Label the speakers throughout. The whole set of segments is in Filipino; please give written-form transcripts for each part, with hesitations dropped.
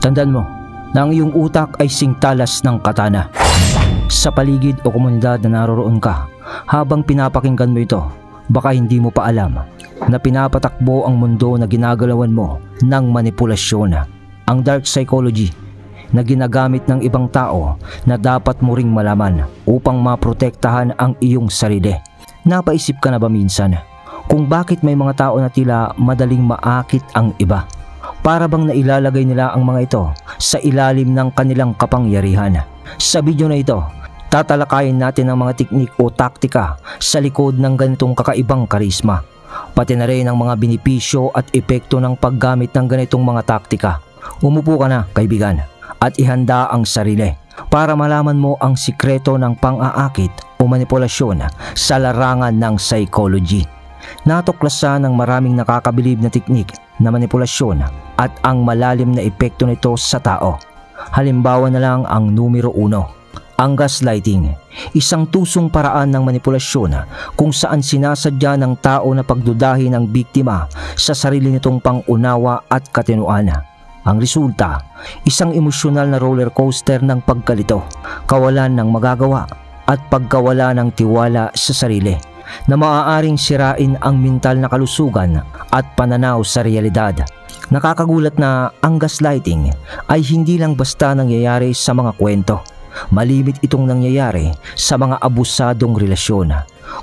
Speaker 1: Tandaan mo na ang iyong utak ay singtalas ng katana. Sa paligid o komunidad na naroroon ka, habang pinapakinggan mo ito, baka hindi mo pa alam na pinapatakbo ang mundo na ginagalawan mo ng manipulasyon, ang dark psychology na ginagamit ng ibang tao na dapat mo ring malaman upang maprotektahan ang iyong sarili. Napaisip ka na ba minsan kung bakit may mga tao na tila madaling maakit ang iba? Para bang nailalagay nila ang mga ito sa ilalim ng kanilang kapangyarihan. Sa video na ito, tatalakayin natin ang mga teknik o taktika sa likod ng ganitong kakaibang karisma, pati na rin ang mga benepisyo at epekto ng paggamit ng ganitong mga taktika. Umupo ka na, kaibigan, at ihanda ang sarili para malaman mo ang sikreto ng pang-aakit o manipulasyon sa larangan ng psychology. Natuklasan ng maraming nakakabilib na teknik na manipulasyon at ang malalim na epekto nito sa tao. Halimbawa na lang ang numero 1, ang gaslighting, isang tusong paraan ng manipulasyon kung saan sinasadya ng tao na pagdudahin ang biktima sa sarili nitong pangunawa at katinuan. Ang resulta, isang emosyonal na roller coaster ng pagkalito, kawalan ng magagawa at pagkawala ng tiwala sa sarili na maaaring sirain ang mental na kalusugan at pananaw sa realidad. Nakakagulat na ang gaslighting ay hindi lang basta nangyayari sa mga kwento. Malimit itong nangyayari sa mga abusadong relasyon,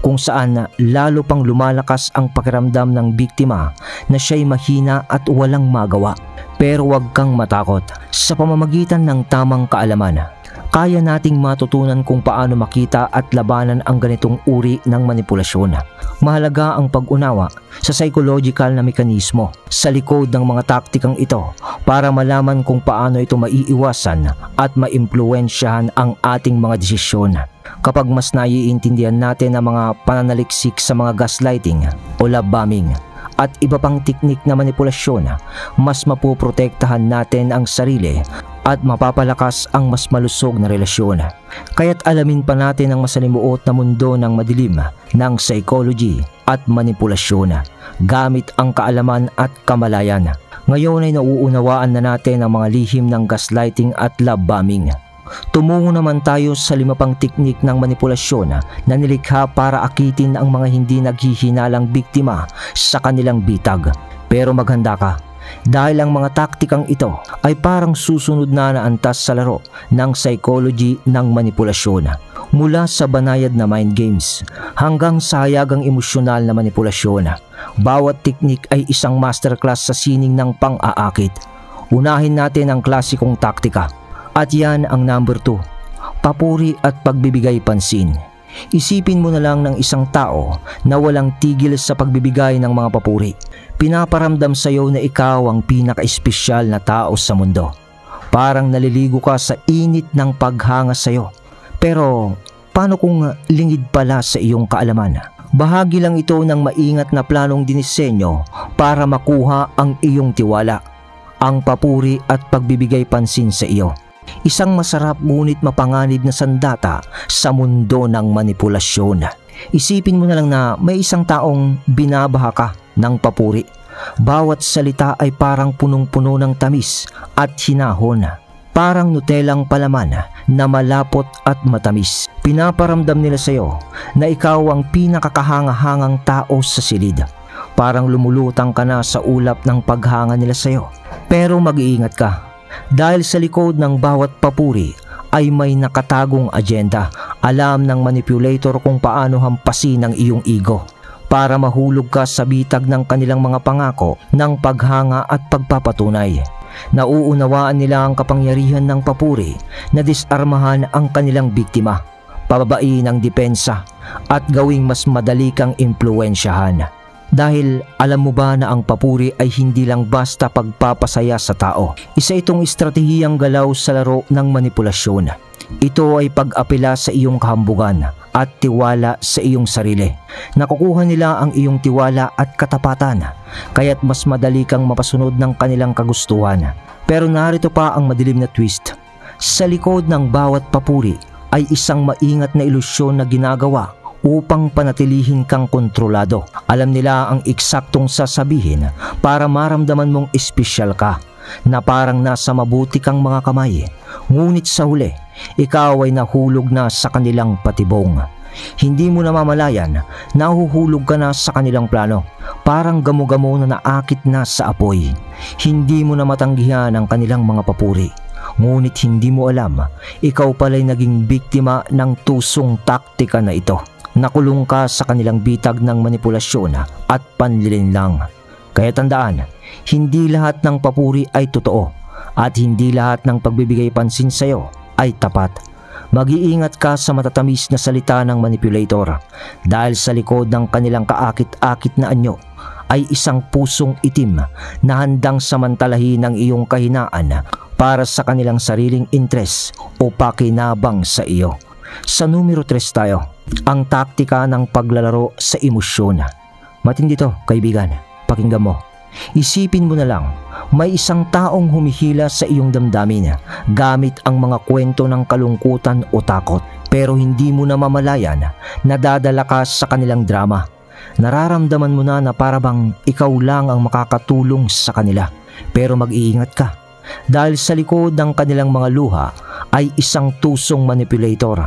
Speaker 1: kung saan lalo pang lumalakas ang pakiramdam ng biktima na siya'y mahina at walang magawa. Pero huwag kang matakot, sa pamamagitan ng tamang kaalaman, kaya nating matutunan kung paano makita at labanan ang ganitong uri ng manipulasyon. Mahalaga ang pag-unawa sa psychological na mekanismo sa likod ng mga taktikang ito para malaman kung paano ito maiiwasan at maimpluwensyahan ang ating mga desisyon. Kapag mas naiintindihan natin ang mga pananaliksik sa mga gaslighting o love bombing at iba pang teknik na manipulasyon, mas mapoprotektahan natin ang sarili at mapapalakas ang mas malusog na relasyon. Kaya't alamin pa natin ang masalimuot na mundo ng madilim ng psychology at manipulasyon gamit ang kaalaman at kamalayan. Ngayon ay nauunawaan na natin ang mga lihim ng gaslighting at love bombing. Tumungo naman tayo sa 5 pang teknik ng manipulasyon na nilikha para akitin ang mga hindi naghihinalang biktima sa kanilang bitag. Pero maghanda ka, dahil ang mga taktikang ito ay parang susunod na antas sa laro ng psychology ng manipulasyon. Mula sa banayad na mind games hanggang sa hayagang emosyonal na manipulasyon, bawat teknik ay isang masterclass sa sining ng pang-aakit. Unahin natin ang klasikong taktika. At yan ang number 2, papuri at pagbibigay pansin. Isipin mo na lang ng isang tao na walang tigil sa pagbibigay ng mga papuri. Pinaparamdam sa iyo na ikaw ang pinaka-espesyal na tao sa mundo. Parang naliligo ka sa init ng paghanga sa iyo. Pero paano kung lingid pala sa iyong kaalaman? Bahagi lang ito ng maingat na planong dinisenyo para makuha ang iyong tiwala, ang papuri at pagbibigay pansin sa iyo. Isang masarap ngunit mapanganib na sandata sa mundo ng manipulasyon. Isipin mo na lang na may isang taong binabaha ka ng papuri. Bawat salita ay parang punong-puno ng tamis at hinahon. Parang nutelang palaman na malapot at matamis. Pinaparamdam nila sa iyo na ikaw ang pinakakahanga-hangang tao sa silid. Parang lumulutang ka na sa ulap ng paghanga nila sa iyo. Pero mag-iingat ka. Dahil sa likod ng bawat papuri ay may nakatagong agenda. Alam ng manipulator kung paano hampasin ang iyong ego para mahulog ka sa bitag ng kanilang mga pangako ng paghanga at pagpapatunay. Nauunawaan nila ang kapangyarihan ng papuri na disarmahan ang kanilang biktima, pababain ang depensa at gawing mas madali kang impluwensyahan. Dahil alam mo ba na ang papuri ay hindi lang basta pagpapasaya sa tao. Isa itong estratehiyang galaw sa laro ng manipulasyon. Ito ay pag-apela sa iyong kahambugan at tiwala sa iyong sarili. Nakukuha nila ang iyong tiwala at katapatan, kaya't mas madali kang mapasunod ng kanilang kagustuhan. Pero narito pa ang madilim na twist. Sa likod ng bawat papuri ay isang maingat na ilusyon na ginagawa upang panatilihin kang kontrolado. Alam nila ang eksaktong sasabihin para maramdaman mong espesyal ka. na parang nasa mabuti kang mga kamay, ngunit sa huli, ikaw ay nahulog na sa kanilang patibong. Hindi mo namamalayan, nahuhulog ka na sa kanilang plano, parang gamo-gamo na naakit na sa apoy. Hindi mo na matanggihan ang kanilang mga papuri, ngunit hindi mo alam, ikaw pala'y naging biktima ng tusong taktika na ito. Nakulong ka sa kanilang bitag ng manipulasyon at panlilinlang. Kaya tandaan, hindi lahat ng papuri ay totoo at hindi lahat ng pagbibigay pansin sa iyo ay tapat. Mag-iingat ka sa matatamis na salita ng manipulator dahil sa likod ng kanilang kaakit-akit na anyo ay isang pusong itim na handang samantalahin ang iyong kahinaan para sa kanilang sariling interes o pakinabang sa iyo. Sa numero 3 tayo, ang taktika ng paglalaro sa emosyon. Matindi to, kaibigan. Pakinggan mo. Isipin mo na lang, may isang taong humihila sa iyong damdamin gamit ang mga kwento ng kalungkutan o takot, pero hindi mo namamalayan na dadala ka sa kanilang drama. Nararamdaman mo na para bang ikaw lang ang makakatulong sa kanila, pero mag-iingat ka dahil sa likod ng kanilang mga luha ay isang tusong manipulator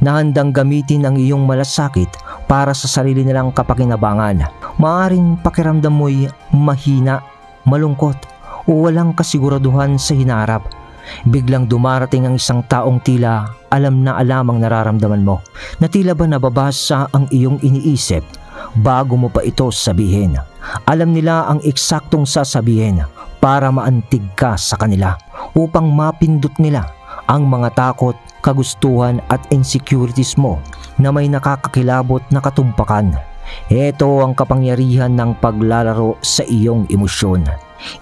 Speaker 1: na handang gamitin ang iyong malasakit para sa sarili nilang kapakinabangan. Maaring pakiramdam mo'y mahina, malungkot o walang kasiguraduhan sa hinaharap. Biglang dumarating ang isang taong tila alam na alam ang nararamdaman mo, na tila ba nababasa ang iyong iniisip bago mo pa ito sabihin. Alam nila ang eksaktong sasabihin para maantig ka sa kanila upang mapindot nila ang mga takot, kagustuhan at insecurities mo na may nakakakilabot na katumpakan. Ito ang kapangyarihan ng paglalaro sa iyong emosyon.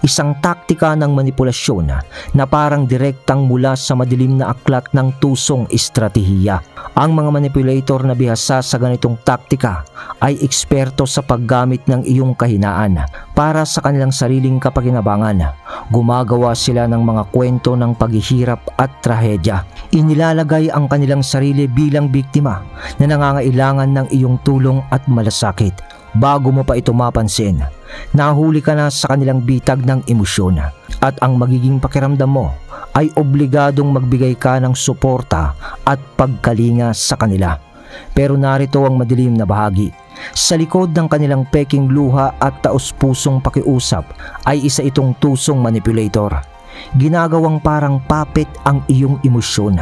Speaker 1: Isang taktika ng manipulasyon na parang direktang mula sa madilim na aklat ng tusong estratehiya. Ang mga manipulator na bihasa sa ganitong taktika ay eksperto sa paggamit ng iyong kahinaan para sa kanilang sariling kapakinabangan. Gumagawa sila ng mga kwento ng paghihirap at trahedya. Inilalagay ang kanilang sarili bilang biktima na nangangailangan ng iyong tulong at malasakit. Bago mo pa ito mapansin, nahuli ka na sa kanilang bitag ng emosyon at ang magiging pakiramdam mo ay obligadong magbigay ka ng suporta at pagkalinga sa kanila. Pero narito ang madilim na bahagi. Sa likod ng kanilang peking luha at taos-pusong pakiusap ay isa itong tusong manipulator. Ginagawang parang puppet ang iyong emosyon.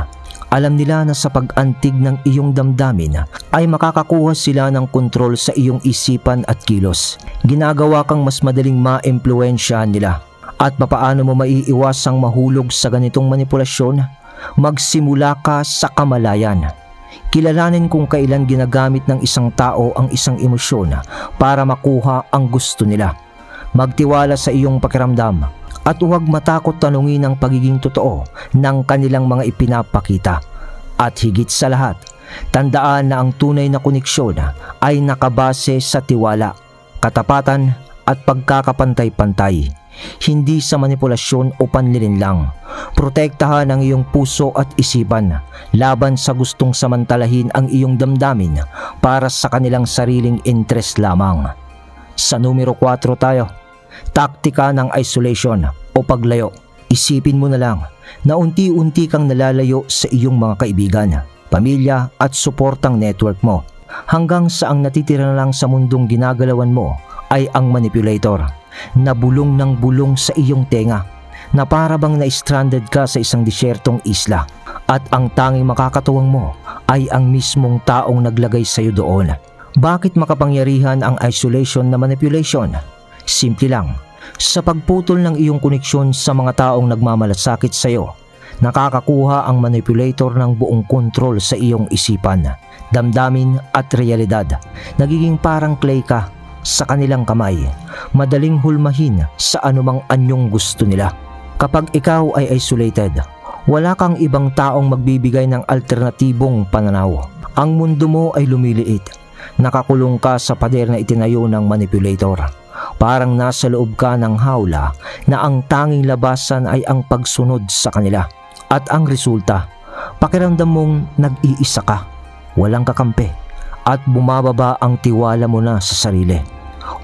Speaker 1: Alam nila na sa pag-antig ng iyong damdamin ay makakakuha sila ng kontrol sa iyong isipan at kilos. Ginagawa kang mas madaling ma-impluwensyahan nila. At papaano mo maiiwasang mahulog sa ganitong manipulasyon? Magsimula ka sa kamalayan. Kilalanin kung kailan ginagamit ng isang tao ang isang emosyon para makuha ang gusto nila. Magtiwala sa iyong pakiramdam at huwag matakot tanungin ang pagiging totoo ng kanilang mga ipinapakita. At higit sa lahat, tandaan na ang tunay na koneksyon ay nakabase sa tiwala, katapatan at pagkakapantay-pantay, hindi sa manipulasyon o panlilinlang. Protektahan ang iyong puso at isipan laban sa gustong samantalahin ang iyong damdamin para sa kanilang sariling interes lamang. Sa numero 4 tayo. Taktika ng isolation o paglayo. Isipin mo na lang na unti-unti kang nalalayo sa iyong mga kaibigan, pamilya at suportang network mo, hanggang sa ang natitira na lang sa mundong ginagalawan mo ay ang manipulator na bulong ng bulong sa iyong tenga, na para bang na-stranded ka sa isang disyertong isla at ang tanging makakatuwang mo ay ang mismong taong naglagay sa iyo doon. Bakit makapangyarihan ang isolation na manipulation? Simple lang, sa pagputol ng iyong koneksyon sa mga taong nagmamalasakit sa iyo, nakakakuha ang manipulator ng buong kontrol sa iyong isipan, damdamin at realidad. Nagiging parang clay ka sa kanilang kamay, madaling hulmahin sa anumang anyong gusto nila. Kapag ikaw ay isolated, wala kang ibang taong magbibigay ng alternatibong pananaw. Ang mundo mo ay lumiliit. Nakakulong ka sa pader na itinayo ng manipulator. Parang nasa loob ka ng hawla na ang tanging labasan ay ang pagsunod sa kanila. At ang resulta, pakiramdam mong nag-iisa ka, walang kakampi, at bumababa ang tiwala mo na sa sarili.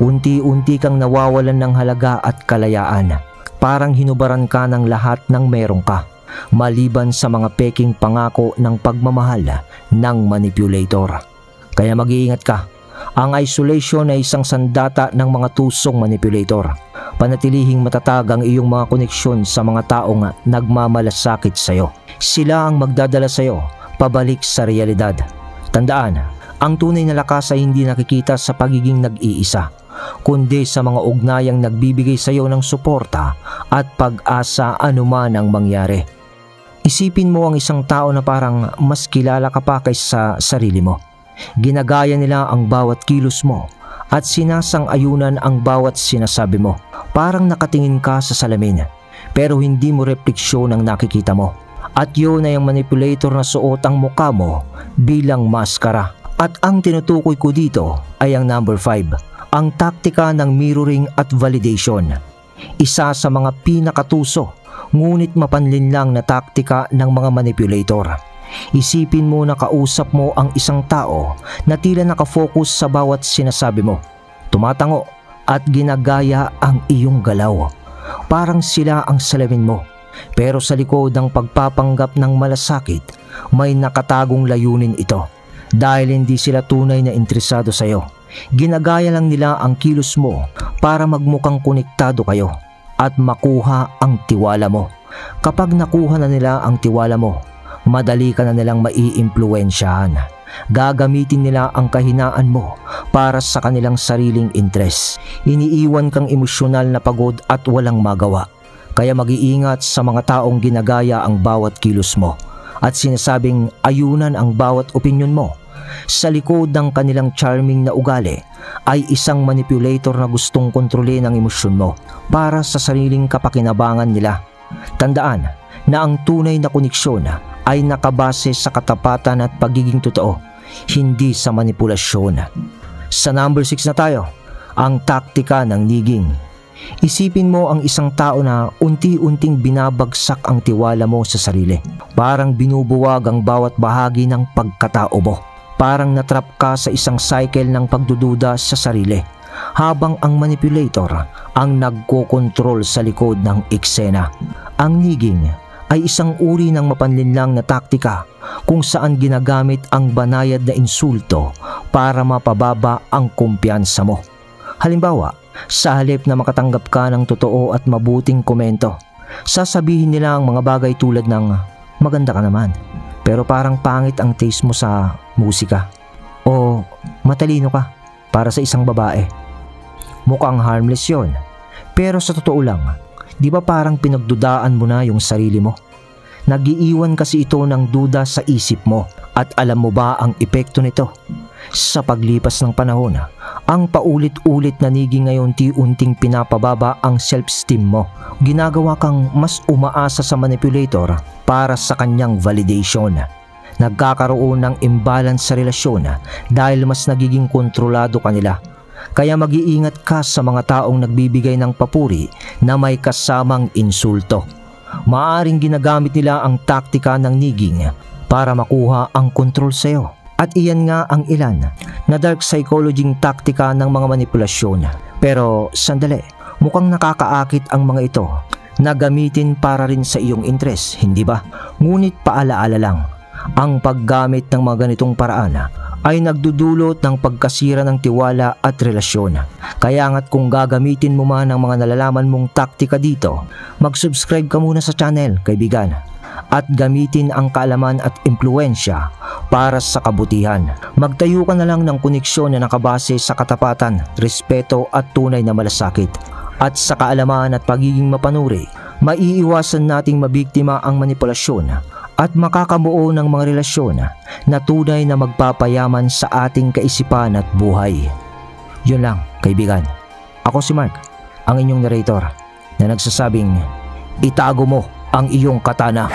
Speaker 1: Unti-unti kang nawawalan ng halaga at kalayaan. parang hinubaran ka ng lahat ng meron ka, maliban sa mga peking pangako ng pagmamahal ng manipulator. Kaya mag-iingat ka. Ang isolation ay isang sandata ng mga tusong manipulator. Panatilihing matatag ang iyong mga koneksyon sa mga taong nagmamalasakit sa iyo. Sila ang magdadala sa iyo pabalik sa realidad. Tandaan, ang tunay na lakas ay hindi nakikita sa pagiging nag-iisa, kundi sa mga ugnayang nagbibigay sa iyo ng suporta at pag-asa anuman ang mangyari. Isipin mo ang isang tao na parang mas kilala ka pa kaysa sarili mo. Ginagaya nila ang bawat kilos mo at sinasang-ayunan ang bawat sinasabi mo. Parang nakatingin ka sa salamin, pero hindi mo refleksyon ang nakikita mo. At yun ay ang manipulator na suot ang mukha mo bilang maskara. At ang tinutukoy ko dito ay ang number 5, ang taktika ng mirroring at validation. Isa sa mga pinakatuso ngunit mapanlinlang na taktika ng mga manipulator. Isipin mo na kausap mo ang isang tao na tila nakafocus sa bawat sinasabi mo. Tumatango at ginagaya ang iyong galaw. Parang sila ang salamin mo. Pero sa likod ng pagpapanggap ng malasakit, may nakatagong layunin ito. Dahil hindi sila tunay na interesado sa iyo. Ginagaya lang nila ang kilos mo para magmukhang konektado kayo at makuha ang tiwala mo. Kapag nakuha na nila ang tiwala mo, madali ka na nilang maiimpluwensyahan. Gagamitin nila ang kahinaan mo para sa kanilang sariling interes. Iniiwan kang emosyonal na pagod at walang magawa. Kaya mag-iingat sa mga taong ginagaya ang bawat kilos mo at sinasabing ayunan ang bawat opinyon mo. Sa likod ng kanilang charming na ugali ay isang manipulator na gustong kontrolin ang emosyon mo para sa sariling kapakinabangan nila. Tandaan na ang tunay na koneksyon ay nakabase sa katapatan at pagiging totoo, hindi sa manipulasyon. Sa number 6 na tayo, ang taktika ng niging. Isipin mo ang isang tao na unti-unting binabagsak ang tiwala mo sa sarili. Parang binubuwag ang bawat bahagi ng pagkatao mo. Parang natrap ka sa isang cycle ng pagdududa sa sarili, habang ang manipulator ang nagkokontrol sa likod ng eksena. Ang niging ay isang uri ng mapanlinlang na taktika kung saan ginagamit ang banayad na insulto para mapababa ang kumpiyansa mo. Halimbawa, sa halip na makatanggap ka ng totoo at mabuting komento, sasabihin nila ang mga bagay tulad ng maganda ka naman, pero parang pangit ang taste mo sa musika, o matalino ka para sa isang babae. Mukhang harmless yon, pero sa totoo lang, di ba parang pinagdudaan mo na yung sarili mo? Nag-iiwan kasi ito ng duda sa isip mo. At alam mo ba ang epekto nito? Sa paglipas ng panahon, ang paulit-ulit na niging ngayon unti-unting pinapababa ang self-esteem mo. Ginagawa kang mas umaasa sa manipulator para sa kanyang validation. Nagkakaroon ng imbalance sa relasyon dahil mas nagiging kontrolado ka nila. Kaya mag-iingat ka sa mga taong nagbibigay ng papuri na may kasamang insulto. Maaring ginagamit nila ang taktika ng niging para makuha ang kontrol sa iyo. At iyan nga ang ilan na dark psychology taktika ng mga manipulasyon. Pero sandali, mukhang nakakaakit ang mga ito na gamitin para rin sa iyong interes, hindi ba? Ngunit paalaala lang, ang paggamit ng mga ganitong paraan ay nagdudulot ng pagkasira ng tiwala at relasyon. Kaya nga't kung gagamitin mo man ang mga nalalaman mong taktika dito, mag-subscribe ka muna sa channel, kaibigan, at gamitin ang kaalaman at impluensya para sa kabutihan. Magtayo ka na lang ng koneksyon na nakabase sa katapatan, respeto at tunay na malasakit. At sa kaalaman at pagiging mapanuri, maiiwasan nating mabiktima ang manipulasyon at makakabuo ng mga relasyon na tunay na magpapayaman sa ating kaisipan at buhay. Yun lang, kaibigan. Ako si Mark, ang inyong narrator na nagsasabing, itago mo ang iyong katana.